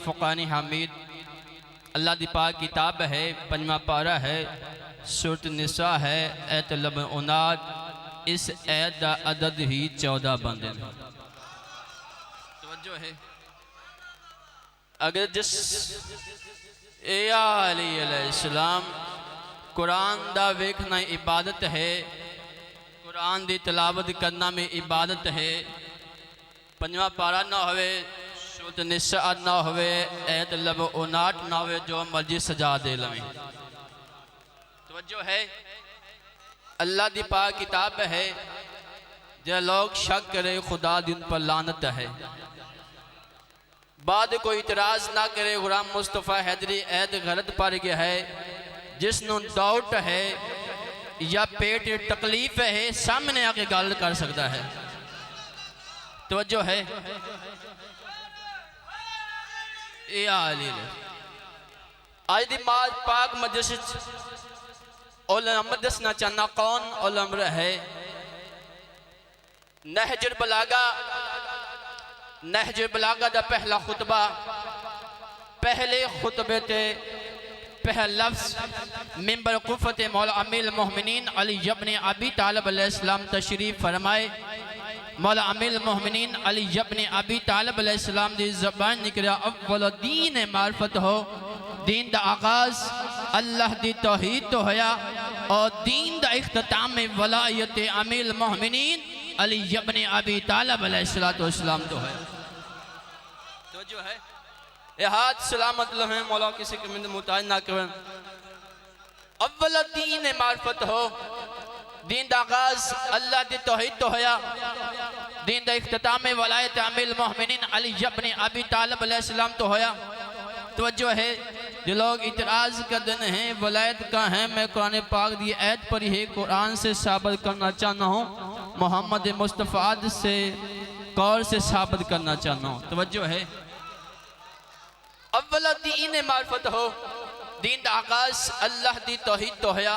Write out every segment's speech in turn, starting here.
फ़ुक़ानी हामिद अल्लाह दी पाक किताब है, पंजवा पारा है, सूरत निसा है, ऐत लब 59। इस ऐत का अदद ही 14 बंदे हैं। तवज्जो है। अगर जिस अलैहिस्सलाम कुरान दा वेखना इबादत है, कुरान दी तिलावत करना में इबादत है, पंजवा पारा ना होवे, सूरत निसा ना होवे, ऐत लब 59 ना होवे, जो मर्जी सजा दे लवे। तवज्जो है। अल्लाह दी पाक किताब है, जो लोग शक करे खुदा दिन पर लानत है, बाद कोई इतराज ना करे। गुलाम मुस्तफ़ा हैदरी ऐद गलत पढ़ गया है। जिसनों डाउट है या पेट तकलीफ है, सामने आके गल कर सकता है। तवज्जो है। आज दी माज पाक मजलिस उलमा दसना चाहना कौन उलमा है। नहजुल बलागा, नहजुल बलागा दा पहला खुतबा, पहले खुतबे ते पहला लफ्ज़ मिंबर कुफ़त मौला अमीर मोमिनीन अली इब्न अबी तालिब अलैहिस्सलाम तशरीफ फरमाए। मौला अमीर मोमिनीन अली इब्न अबी तालिब अलैहिस्सलाम दी ज़बान निकला अव्वल दीन मारिफत हो। दीन दा आगाज़ अल्लाह दी तौहीद तो होया और दीन दा इख्तिताम में वलायत अमीर मोमिनीन अली इब्न अबी तालिब अलैहिस्सलाम तो है। तो जो है ये हाथ सलामत लहे, मौला किसी के मिंद मुताज ना करें। अव्वल दीन मारिफत हो। दीन दा आगाज़ अल्लाह दी तौहीद तो होया, दीन दा इख्तिताम में वलायत अमीर मोमिनीन अली इब्न अबी तालिब अलैहिस्सलाम तो होया। तवज्जो है। जो लोग इतराज़ करते हैं वलायत का है, मैं कुरान पाक दी ऐत पर ही कुरान से साबित करना चाहता हूँ, मोहम्मद मुस्तफ़ा से कौल से साबित करना चाहता हूँ। तवज्जो है। अव्वल दीन मारिफत हो। दीन दा आगाज़ अल्लाह दी तौहीद तो होया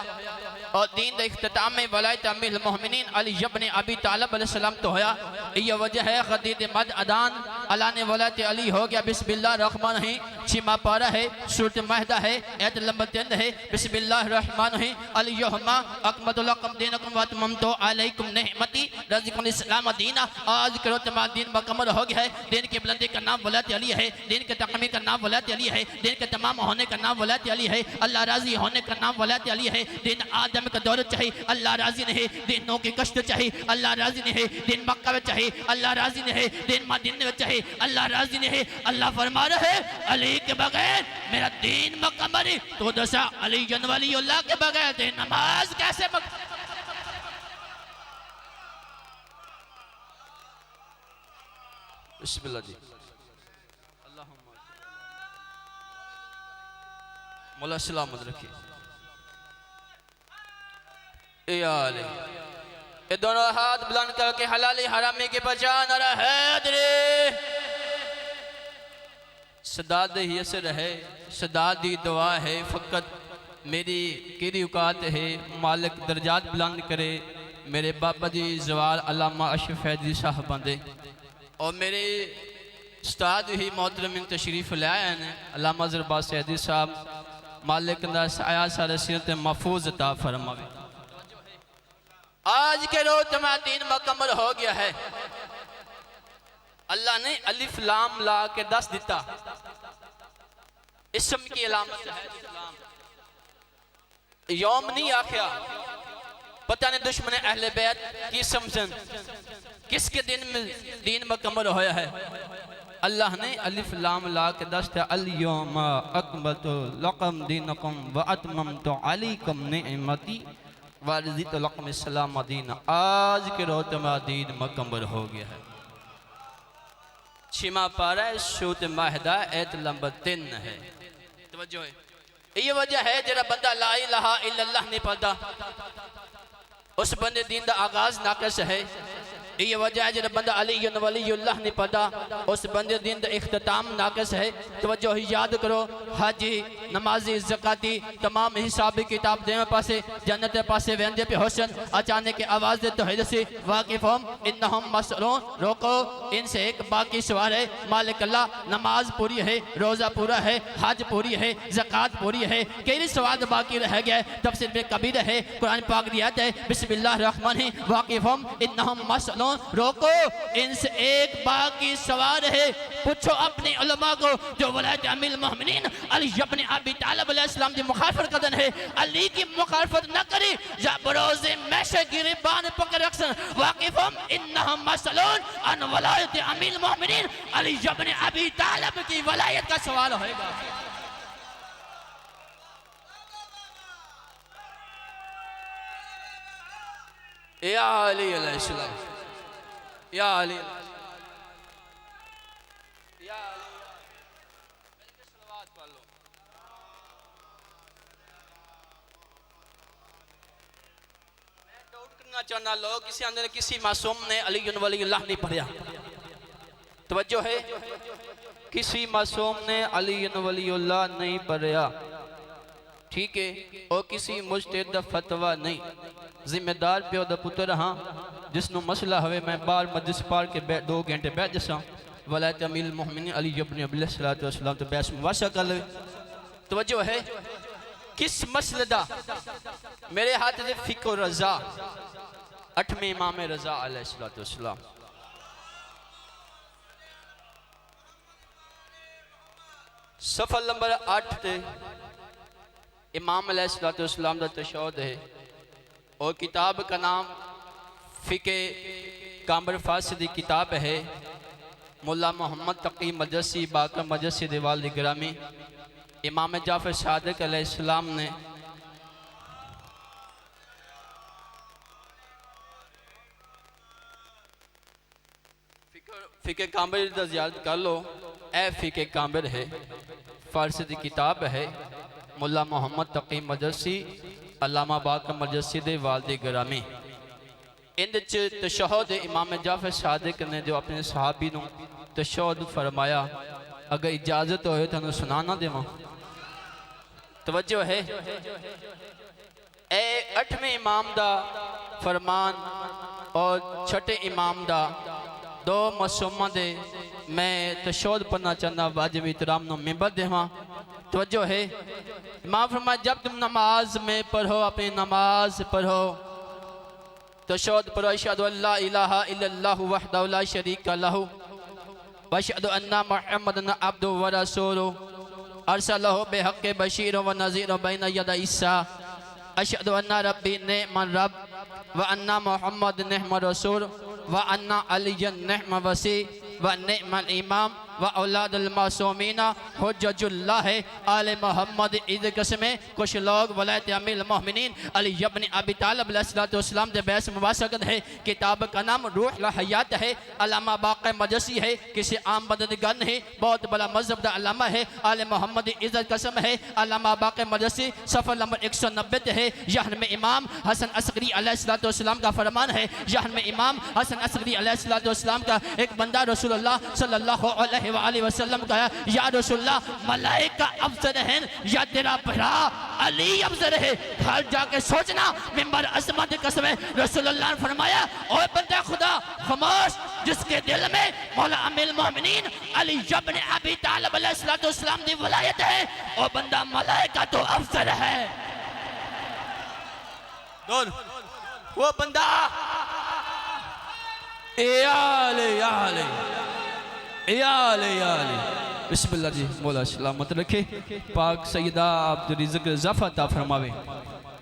और दीन दा इख्तिताम में वलायत अमीर मोमिनीन अली इब्न अबी तालिब अलैहिस्सलाम तो होया। ये वजह है खदीद मद अदान अल्लाह ने वलायत अली हो गया। बिस्मिल्लाहिर रहमानिर रहीम। छिमा पारा है, सूरत माहिदा है, ऐत नंबर 3 है। बिस्मिल्लाहिर रहमानिर रहीम। अल-यौमा अकमलतु लकुम दीनकुम व अतममतु अलैकुम निअमती रज़िकुम इस्लाम दीना। आज करो तुम्हारा दीन मुकम्मल हो गया है। दीन की बुलंदी का नाम वलायत अली है, दीन के तकमील का नाम वलायत अली है, दीन के तमाम होने का नाम वलायत अली है, अल्लाह राजी होने का नाम वलायत अली है। दिन आदम का दौलत चाहिए, अल्लाह राजी नहीं। दिन नौ की कश्त चाहिए, अल्लाह राजी नहीं। दिन मक्का में चाहिए, अल्लाह राजी नहीं। दिन मदीने में चाहिए, अल्लाह राजी नहीं। अल्लाह फरमा रहे अली के बगैर मेरा दीन मुकम्मल नहीं। तो दसा अली जनवली अल्लाह के बगैर दिन नमाज कैसे बिस्मिल्लाह जी। मौला सलामत रखिए। ये दोनों हाथ बुलंद करके हलाली हरामी की पहचान हैदरी सदाद ही असर है, सदाद दी दुआ है। फ़कत मेरी किरी औकात है, मालिक दर्जात बुलंद करे। मेरे बाबा जी जवाल अल्लामा अशरफ हैदरी साहब बंदे और मेरे उस्ताद ही मोहतरम तशरीफ़ लाए हैं अल्लामा ज़रबास हैदरी साहब। मालिक आया सारे सीरत महफूज अता फरमावे। आज के रोज तुम्हारा दीन मुकम्मल हो गया है। अल्लाह ने अलिफ लाम ला के 10 दिता, इसम की अलामत है। यौम नहीं आख्या, पता नहीं दुश्मन अहले बैत की समझन किसके दिन में दीन मुकम्मल होया है। अल्लाह ने अलिफ लाम ला के 10 अल-यौमा अकमलतु लकुम दीनकुम व अतममतु अलैकुम निअमती व रज़ीतु लकुम इस्लाम दीना। आज के रोज तुम्हारा दीन मुकम्मल हो गया है। छिमा पारा सूरत माहिदा ऐत नंबर 3 है। तवज्जो है। ये वजह है जरा बंदा ला इलाहा इल्लल्लाह नहीं पढ़ता, उस बंदे दीन का आगाज नाकस है। ये वजह है जरा बंदा अली वलीउल्लाह नहीं पढ़ता, उस बंदे दीन का इख्तिताम नाकस है। तवज्जो याद करो, हाजी नमाजी ज़काती तमाम हिसाबी किताब देवे पासे जन्नत पासे वेंदे पे हुसन अचानक के आवाज़ दे तौहीद से वाकिफ हम इन्नहुम मसलून रोको इनसे एक बाकी सवाल है मालिक अल्लाह नमाज पूरी है रोज़ा पूरा है हज पूरी है ज़कात पूरी है कई सवाल बाकी रह गए तफसीर में कबीर है कुरान पाक की आयत है बिस्मिल्लाहिर्रहमानिर्रहीम वाकिफ हम इन्नहुम मसलून रोको इनसे एक बाकी सवाल है पूछो अपने उलमा को जो वलायत अमीर मोमिनीन अली इब्न अबी तालिब अलैहिस्सलाम की मुखालफत करदन है अली की मुखालफत न करे या बरोज़े मैशे गिरबान पकड़ रखसन वाकिफुम इन्नहुम मसलून अन वलायत अमीर मोमिनीन अली इब्न अबी तालिब की वलायत का सवाल होगा। या अली अलैहिस्सलाम या अली चाहना लोग किसी अंदर किसी मासूम ने अली वलीउल्लाह नहीं पढ़ा तवज्जो है किसी मासूम ने अली वलीउल्लाह नहीं पढ़ा ठीक है और किसी मुजतहिद दा फतवा नहीं जिम्मेदार प्यो दा पुत्र हाँ जिसनु मसला हवे मैं बार मजलिस पार के 2 घंटे बैठ जसा वलायत अमीर मोमिनीन अली इब्न अबी सलाम तो बहस मुबाशा कर ले तवज्जो है किस मसले दा मेरे हाथ से फिको रजा 8वें इमाम रजा अलैहिस्सलाम सफर नंबर 8 ते इमाम अलैहिस्सलाम दा तशहुद है और किताब का नाम फिके कामर फारसी की किताब है मुल्ला मोहम्मद तकी मजसी बाकर मजसी दिवाल गिरामी इमाम जाफर सादिक अलैहिस्सलाम ने फिके कामिर दा ज़ियारत कर लो ए फिके कामिर है फारसी की किताब है मुल्ला मोहम्मद तकी मजसी अल्लामा बाकर मजसी दे वालिद गिरामी इंद च तशहुद इमाम जाफर सादिक ने जो अपने सहाबी नूं तशहुद फरमाया अगर इजाजत हो तो सुनाना देवा तवज्जो है ए 8वें इमाम दा फरमान और 6ठे इमाम दा 2 मासूमा दे मैं तशहुद पढ़ना चाहना वाजिब इहतराम नो मिंबर देवा तवज्जो है इमाम फरमाया जब तुम नमाज में पढ़ो अपनी नमाज पढ़ो तशहुद पढ़ो अशहदु अल्ला इलाहा इल्लल्लाहु वहदहु ला शरीका लहु व अशहदु अन्ना मुहम्मदन अब्दुहु व रसूलुहु अरसलहु बिहक़्क़ि बशीरन व नज़ीरन बैन यदै इस्सा अशहदु अन्ना रब्बी निअमर रब व अन्ना मुहम्मद निअमर रसूल व अन्ना अलिय्यन निअम वसी व निअमल इमाम व औलादुल मासूमीना हुज्जतुल्लाह आले मोहम्मद इद कसमें कुछ लोग वलायत अमीर मोमिनीन अली इब्न अबी तालिब अलैहिस्सलाम से बहस मुबाशकत है किताब का नाम रूह हयात है अल्लामा बाक़र मजसी है किसी आम बददगन है बहुत बड़ा मजहब दा अल्लामा है आले मोहम्मद इज्जत कसम है अल्लामा बाक़र मजसी सफ़र नंबर 190 है यहाँ में इमाम हसन असगरी अलैहिस्सलाम का फरमान है यहाँ में इमाम हसन असगरी अलैहिस्सलाम का एक बंदा रसूलुल्लाह सल्लल्लाहु अलैहि वसल्लम कहा या रसूलुल्लाह मलाइका अफजल हैं या तेरा भरा अली अफजल है घर जाके सोचना मिंबर अज़मत कसम है रसूलुल्लाह ने फरमाया ओए बंदे खुदा खामोश जिसके दिल में मौला अमीर मोमिनीन अली इब्न अबी तालिब अलैहिस्सलाम की वलायत है वो बंदा मलाइका तो अफजल है वो बंदा बिस्मिल्लाह जी मौला सलामत रखे पाक सैयदा अब्दुल रिज़्क़ ज़फ़ा फरमावे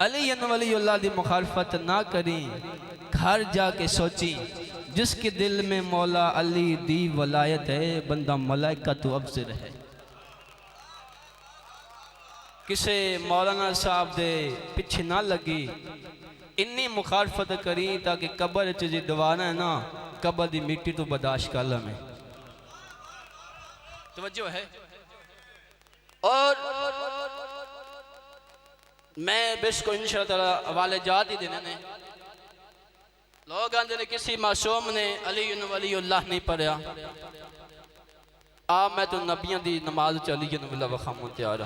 अली वलीउल्लाह दी मुखालफत ना करी घर जाके सोची जिसके दिल में मौला अली दी वलायत है बंदा मलाइका तो अफज़ल है किसे मौलाना साहब दे पीछे ना लगी इन्नी मुखालफत करी ताकि कब्र च जी दवाना है ना कब्र दी मिट्टी तो बर्दाश्त कर ला मैं तवज्जो है और मैं बिस को इंशाअल्लाह ताला हवाले जात ही देने ने लोग आंदे ने किसी मासूम ने अली वलीउल्लाह नहीं पढ़ा आ मैं तो नबियां दी नमाज च अली वलीउल्लाह वखाम तैयार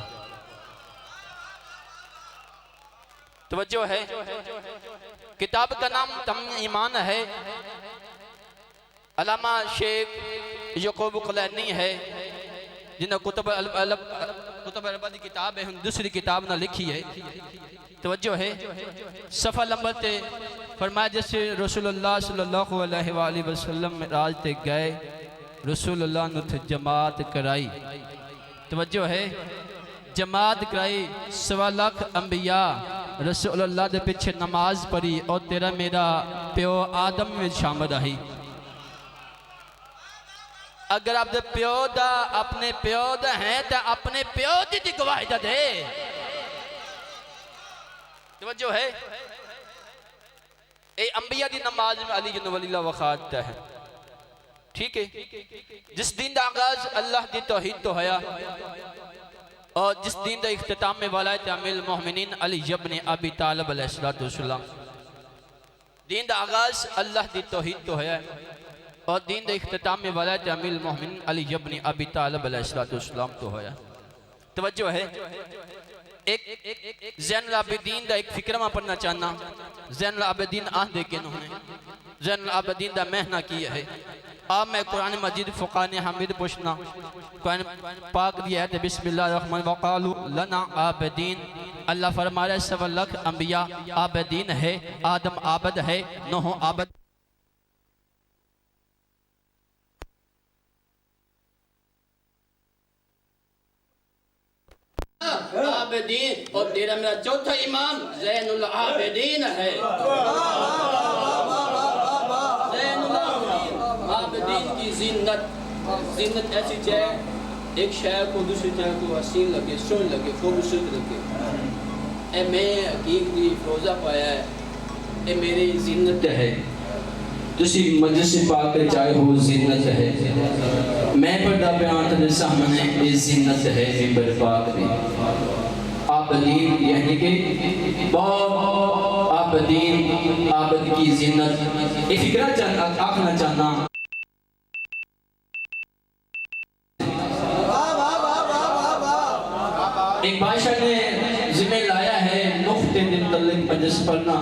तवज्जो है। किताब का नाम तमाम ईमान है। अल्लामा शेख यकूब कलैनी है जिन्हें कुतुब अरबा की किताब है, दूसरी किताब ना लिखी है। तवज्जो है। सफ़ा नंबर ते फरमाया जैसे रसूलुल्लाह सल्लल्लाहु अलैहि वसल्लम मिराज ते गए, रसूलुल्लाह ने थे जमात कराई। तवज्जो है। जमात कराई, 1.25 लाख अंबिया रसूलुल्लाह दे पीछे नमाज पढ़ी और तेरा मेरा प्यो आदम में शामिल रही। अगर आप प्यो दा अपने प्यो दा है तो अपने प्यो दी गवाही दा दे। तवज्जो है। ए अंबिया दी नमाज में अली वलीला वखात है। ठीक है। जिस दिन का आगाज अल्लाह दी तौहीद तो है और जिस दिन का इख्तिताम में वलायत अमीरुल मोमिनीन अली इब्न अबी तालिब अलैहिस्सलाम, दिन का आगाज अल्लाह दी तौहीद तो है और दिन का इख्तिताम में वलायत अमीरुल मोमिनीन अली इब्न अबी तालिब अलैहिस्सलाम तो है। तवज्जो है। एक ज़ैनुल आबिदीन का एक फिक्रमा पढ़ना चाहना। ज़ैनुल आबिदीन आंदे के उन्होंने ज़ैनुल आबिदीन का महना किया है। अब मैं कुरान मजीद फ़ुक़ान हमीद पूछना कुरान पाक दिया है। बिस्मिल्लाहिर्रहमानिर्रहीम वक़ालू लना आबिदीन। अल्लाह फरमा रहा है 1.25 लाख अंबिया आबिदीन है। आदम आबद है, नूह आबद। आबिदीन और तेरा मेरा चौथा इमाम ज़ैनुल आबिदीन है। ज़ैनुल आबिदीन की ज़ीनत ऐसी चाहे एक शय को दूसरी चाहे को हसीन लगे, सुन लगे, खूबसूरत लगे। ए मैं हकीक दी रोज़ा पाया है, ए मेरी ज़ीनत है। तुसी मजलिस पाक चाहे हो ज़ीनत है। मैं पढ़दा बयान तेरे सामने ये ज़ीनत है मिंबर पाक दी। आबिदीन यानी कि बहुत आबिदीन आबिद की ज़ीनत। एक फिक्रा आखना चाहना एक बादशाह ने जिम्मे लाया है नुख्ते दिन तल्लिक मजलिस पढ़ना।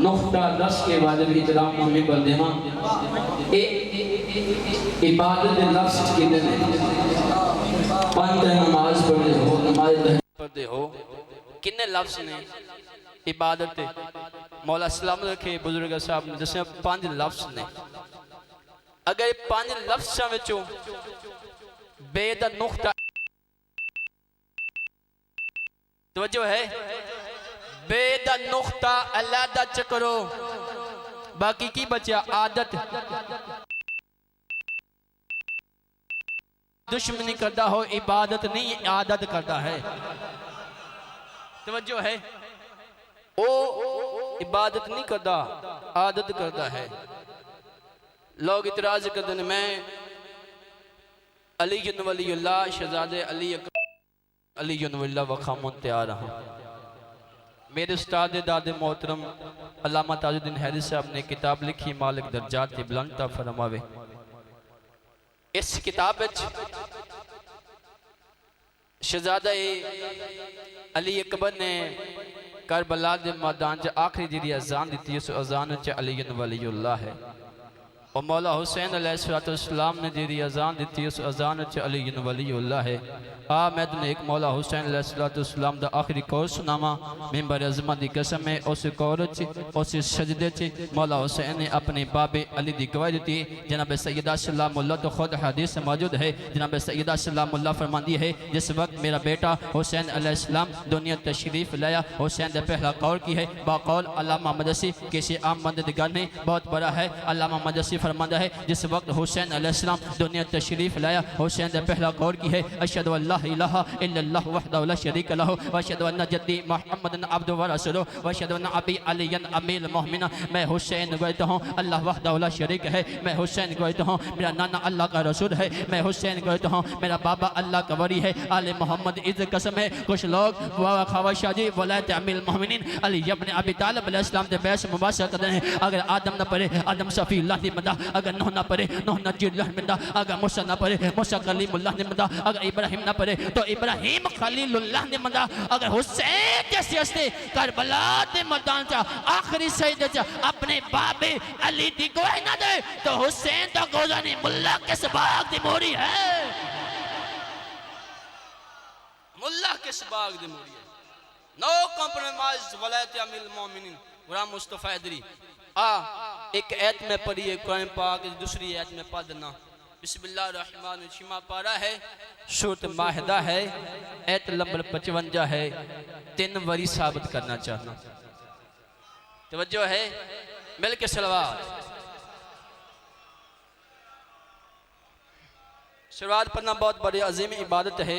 नुख्ता 10 के बाद भी इतराम नामे पर देवा इबादत के लफ्ज़ कितने हैं? 5 नमाज पढ़ते हो, नमाज पढ़ते हो, कितने लफ्ज़ ने इबादत? मौला सलाम रखे बुजुर्ग साहब ने जैसे 5 लफ्ज़ ने। अगर 5 लफ्ज़ विचों बेद नुख्ता तवज्जो है। बेद नुख्ता अलहदा चकरो, बाकी की बचा आदत। दुश्मनी करता हो इबादत नहीं आदत करता है। तवज्जो है। ओ इबादत नहीं करता आदत करता है। लोग इतराज करते हैं मैं अली वलीउल्लाह शहजादे अली वलीउल्लाह वखामुन तैयार रहा। मेरे उस्ताद दादे मोहतरम अल्लामा ताजुद्दीन हैरी साहब ने किताब लिखी मालिक दर्जात बुलंद फरमावे। इस किताब शहजादा अली अकबर ने करबला के मैदान च आखिरी जी अजान दी, उस अजान च अली वलीउल्लाह है। और मौला हुसैन अलैहिस्सलाम ने जी अजान दी, उस अजान च अली वलीउल्लाह है। मैं तुम्हें एक मौला हुसैन अलैहिस्सलाम दा आखिरी कौल सुनावा। मिंबर अज़मत दी कसम है उस कौल च उस सजदे च मौला हुसैन ने अपने बाबे अली दी गवाही दी। जनाब सैयदा सलामुल्लाह तो खुद हदीस मौजूद है। जनाब सैयदा सलामुल्लाह फरमाती है जिस वक्त मेरा बेटा हुसैन अलैहिस्सलाम दुनिया तशरीफ लाया, हुसैन ने पहला कौल की है बाकौल अल्लामा मदसी किसी आम बंदे दी गल नहीं, बहुत बड़ा है। अल्लामा मदसी फरमाता है जिस वक्त हुसैन अलैहिस्सलाम दुनिया तशरीफ लाया, हुसैन ने पहला कौल की है अशहदु अल्ला इलाहा इल्लल्लाह वहदहु ला शरीका लहु व अशहदु अन्ना जद्दी मुहम्मदन अब्दुहु व रसूलुहु व अशहदु अन्ना अबी अलीयन अमीरुल मोमिनीन। मैं हुसैन कहता हूँ अल्लाह वहदहु ला शरीक है। मैं हुसैन कहता हूँ मेरा नाना अल्लाह का रसूल है। मैं हुसैन कहता हूँ मेरा बाबा अल्लाह का वली है। आले मोहम्मद इज़्ज़त कसम है कुछ लोग ख्वाहिशा जी वलायत अमीरुल मोमिनीन अली इब्न अबी तालिब अलैहिस्सलाम के बैस मुबाशर करते हैं। अगर आदम न पढ़े आदम सफ़ी अल्लाह की मदह मिलता, अगर नूह ना पढ़े नूह नजीरुल्लाह मिलता, अगर मूसा ना पढ़े मूसा कलीमुल्लाह नहीं मिलता, अगर इब्राहिम ना पढ़े तो इब्राहिम खलीलुल्लाह नहीं मिलता, अगर हुसैन जैसे हस्ती करबला के मैदान च आखिरी सजदे च अपने बाबे अली दी गवाही ना दे तो हुसैन तो गोजा नहीं मुल्ला किस बाग दी मोरी है, मुल्ला किस बाग दी मोरी है। नो कॉम्प्रोमाइज वलायत अमीरुल मोमिनीन गुलाम मुस्तफा हैदरी। एक आयत में पढ़ी है कुरान पाक, दूसरी आयत में पढ़ देना। बिस्मिल्लाहिर्रहमानिर्रहीम पारा है सूरत माहिदा है, आयत नंबर 55 है। 3 बारी साबित करना चाहना, तवज्जो है, मिल के सलवात सलवात पढ़ना बहुत बड़ी अजीम इबादत है।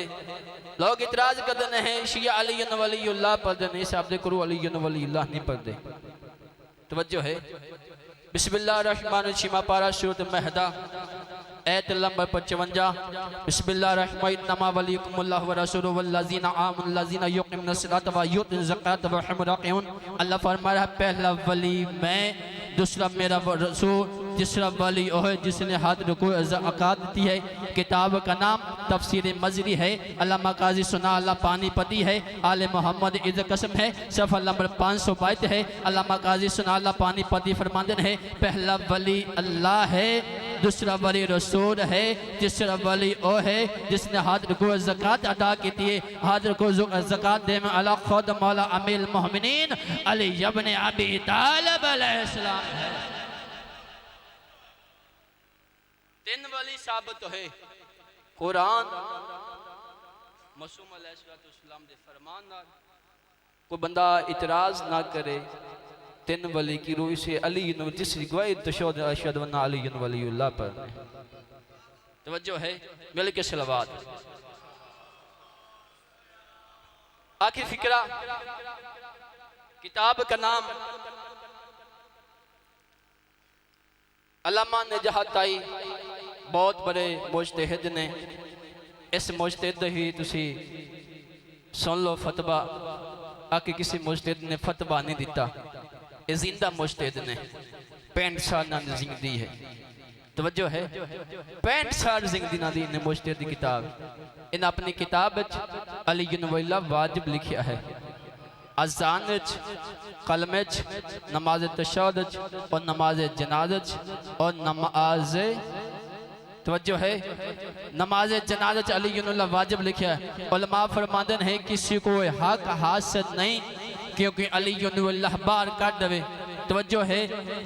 लोग इतराज करते हैं शिया अली वलीउल्लाह पढ़ते नहीं, साहब करो अली वलीउल्लाह नहीं पढ़ते। तवज्जो है, बिस्मिल्लाहिर्रहमानिर्रहीम पारा सूरत महदा आयत नंबर 55। बिस्मिल्लाहिर्रहमानिर्रहीम वलियुकुमुल्लाहु व रसूलुहु वल्लज़ीना आमनु लज़ीना युक़ीमुनस सलाता व युतून ज़कात व हुम राकिऊन। अल्लाह फरमाया पहला वली मैं, दूसरा मेरा रसूल, तीसरा वली वो है जिसने हाथ रुकू ज़कात दी है। किताब का नाम तफसीर मजरी है, अल्लामा काजी सुना अल्लाह पानी पती है, आले मोहम्मद इज़ कसम है, सफ़ा नंबर 522 है। अल्लामा काजी सुना अल्लाह पानी पती फरमाते हैं पहला वली अल्लाह है, दूसरा वली रसूल है, तीसरा वली ओ है जिसने हाथ रुकू ज़कात अदा की थी। हाथ रुकू ज़कात दे में अला खुद मौला अमीरुल मोमिनीन अली इब्न अबी तालिब अलैहिस्सलाम है। 3 वली साबित है कुरान मासूम अलैहिस्सलाम दे फरमान नाल। कोई बंदा इतराज ना करे 3 वली की रूह से अली जिसकी गवाही तशहद अशहदु अन्ना अली वलीउल्लाह पर। तवज्जो है, मिल के सलवात। आखिर फिक्रा किताब का नाम अल्लामा नजहताई बहुत बड़े मुजतहिद ने। इस मुजतहिद ही तुसी सुन लो फतवा, आके किसी मुजतहिद ने फतवा नहीं दिता, ये जिंदा मुजतहिद ने 65 साल ना जिंदगी है। तवज्जो है, 65 साल जिंदगी ना दी ने मुजतहिद की किताब। इन अपनी किताब अली वलीउल्लाह वाजिब लिखा है, अज़ान कलम नमाज तशहद और नमाज जनाज़ और नमाज तवज्जो है नमाज जनाज़ अली वलीउल्लाह वाजिब लिखा है। उलमा फरमाते हैं किसी को हक हासिल नहीं क्योंकि अली वलीउल्लाह बार कर दे। तवज्जो है,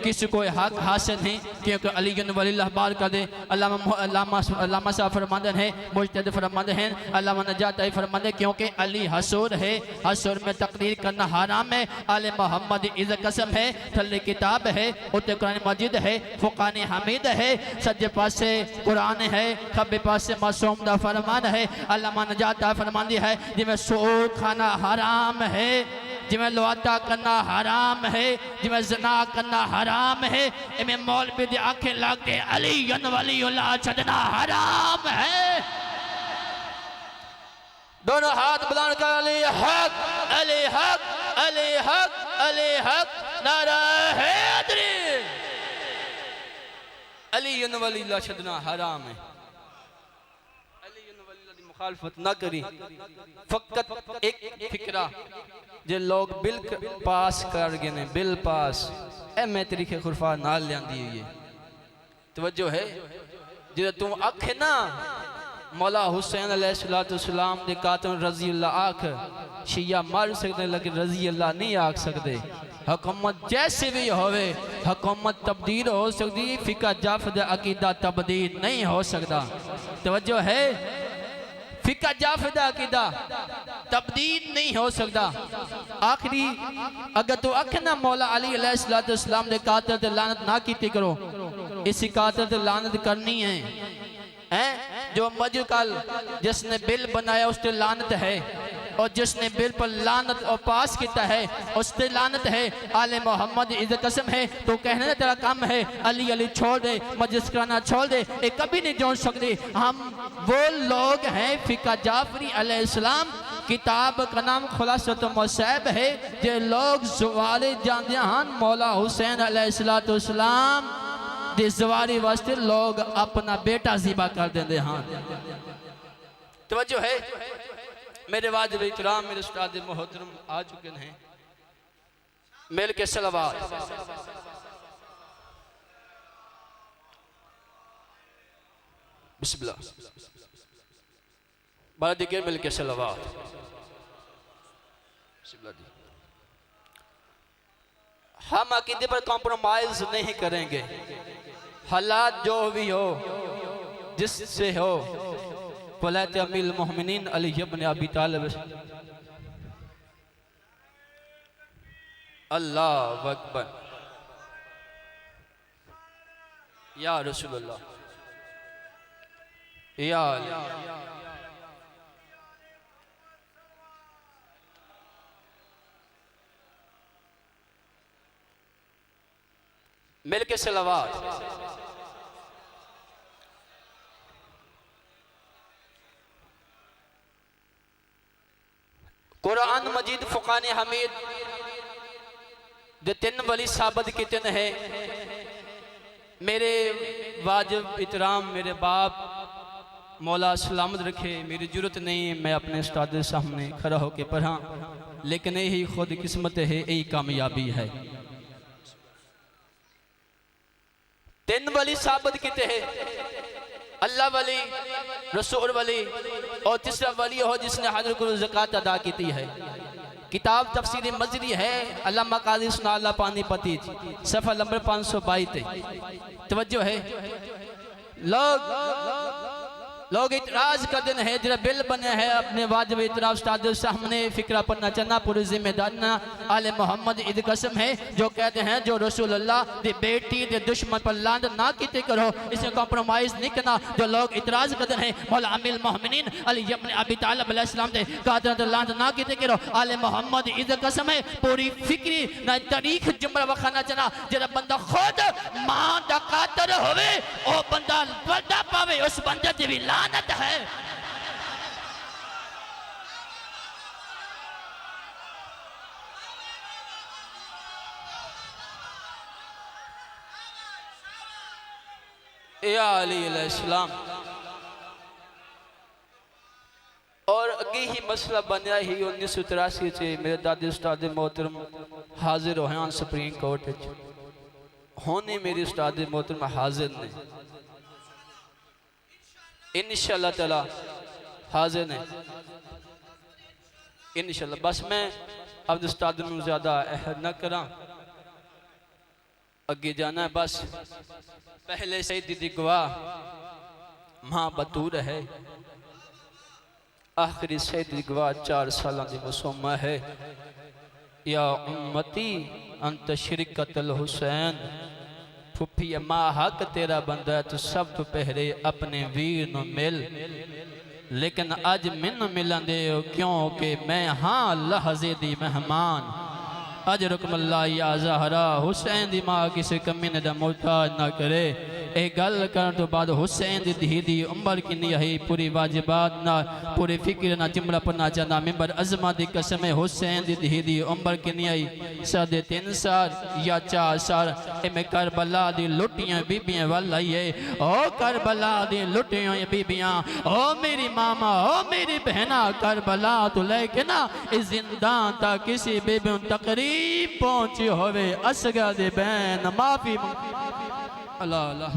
किसी को हक हासिल नहीं क्योंकि अली वलीउल्लाह बार कर दे। अल्लामा साहब फरमाते हैं, मुजतहिद फरमाते हैं, अल्लामा नजाताई फरमाते हैं क्योंकि अली हसूर है, हसूर में तकरीर करना हराम है। आले मोहम्मद इज़ कसम है, थल्ले किताब है, उत्ते कुरान मजीद है, फुकान हमीद है, सज्जे पास से कुरान है, खब्बे पास से मासूम दा फरमान है। अल्लामा नजाताई फरमाती है जिमें सूर खाना हराम है, जिमें लवाता करना हराम है, जिमें जना करना हराम है, इमें मौलवी दी आंखें लगते अली वलीउल्लाह छड़ना हराम है। दोनों हाथ बुलंद कर अली हक अली हक अली हक अली हक नारा हैदरी। अली वलीउल्लाह छड़ना हराम है। मुखालफत ना करी, फकत एक फिक्रा जे लोग बिल पास कर गए ने, बिल पास ए मैं तरीके खुरफा नाल लियांदी हुई है। तवज्जो है, जे तुम आखे ना मौला हुसैन अलैहिस्सलाम दे कातल रजी अल्लाह आख, शिया मर सकते लेकिन रजी अल्लाह नहीं आख सकते। हुकूमत जैसे भी होवे, हुकूमत तब्दील हो सकती, फिका जाफद अकीदा तब्दील नहीं हो सकता। तवज्जो है, फिका जाफदा अकीदा तब्दील नहीं हो सकता। आखिरी अगर तू अखना मौला अली अलैहिस्सलाम ने कातिल ते लानत ना की करो, इसी कातिल ते लानत करनी है, हैं? जो मजू कल जिसने बिल बनाया उस ते लानत है, और जिसने बिल पर लानत और पास किया है उस पे लानत है। आले मोहम्मद इज़ कसम है, तो कहने तेरा काम है अली अली छोड़ दे, मजलिस कराना छोड़ दे, ये कभी नहीं जोड़ सकते। हम वो लोग हैं, फिका जाफरी अलैहिस्सलाम किताब का नाम खुलासत मुसैब है, जे लोग जुवाले जानते हैं मौला हुसैन अलैहिस्सलाम दी सवारी वास्ते लोग अपना बेटा ज़िबा कर देंगे। हाँ तवज्जो है मेरे वाजिब इहतराम मेरे उस्ताद मोहतरम आ चुके हैं, मिल के सलावत। बिस्मिल्लाह बारा दिखे मिल के सलावत। हम अकीदे पर कॉम्प्रोमाइज नहीं करेंगे, हालात जो भी हो जिससे हो। वलायत अमीरुल मोमिनीन अली इब्न अबी तालिब। अल्लाहु अकबर या रसूलुल्लाह या मिल के सलावत। कुरान मजीद फुकान हमीद जो तीन वली साबित कितन है। मेरे वाजिब इतराम मेरे बाप मौला सलामत रखे, मेरी जरूरत नहीं मैं अपने उस्ताद सामने खड़ा होकर पढ़ा, लेकिन यही खुद किस्मत है, यही कामयाबी है। तीन वली साबित किते हैं, अल्लाह वली, रसूल वली और तीसरा वली हो जिसने हजरत को ज़कात अदा की है। किताब तफसीर मजरी है अल्लामा काजी सुना पानीपति सफ़ा नंबर 522। तवज्जो है लोग इतराज कर दिन है जरा बिल बने है अपने वाजिब इतराज उस्ताद सामने फिक्रा पढ़ना चलना पूरी जिम्मेदारी ना आले मोहम्मद ईद कसम है जो कहते हैं जो रसूलुल्लाह दी बेटी दे दुश्मन पर लांद ना किते करो, इसमें कॉम्प्रोमाइज नहीं करना। जो लोग इतराज कर हैं मौला अमीरुल मोमिनीन अली इब्न अबी तालिब अलैहिस्सलाम दे कहते लांद ना किते करो, आले मोहम्मद ईद कसम है पूरी फिक्री ना तारीख जुमला वखाना चना जरा बंदा खुद मां दा कातर होवे ओ बंदा पर्दा पावे उस बंदे ते भी लानत है। या अली अलैहिस्सलाम और अगे ही मसला बनया ही 1983 से मेरे दादी उस्ताद मोहतरम हाजिर होयान सुप्रीम कोर्ट होने मेरे उस्ताद मोहतरम हाजिर ने इंशाअल्लाह ताला हाजिर ने इंशाअल्लाह। बस मैं अब उस्ताद में ज़्यादा अहद न करा, अगे जाना है। बस पहले से दीदी गवाह मां बतूर है, आखिरी सैयदी गवाह 4 साल की मुसम्मा है। या उम्मती अंत शरीकतुल हुसैन, फुफी मां हक तेरा बंदा है, तो सब तो पहले अपने वीर न मिल, लेकिन अज मैनू मिलन दे क्योंकि मैं हाँ लहजे दी मेहमान। अज रुकमल्ला या ज़हरा हुसैन दी मां किसी कमीने दा मोहताज ना करे। ए गल करन तो बाद हुसैन दी धी दी उम्र किन्नी है पूरी वाजिबात ना पूरी फिक्र ना जुमला पढ़ना चाहना मिंबर अज़मा दी कसम है हुसैन दी धी दी उम्र किन्नी है 3.5 साल या 4 साल। ए मैं करबला दी लुटियां बीबियां वल आई है ओ करबला दी लुटियां बीबियां ओ मेरी मामा ओ मेरी बहना करबला तो लेके ना इस जिंदान तक किसी बेबी तकरीब पहुंची होवे असगा दे बहन माफी अल्लाह अल्लाह।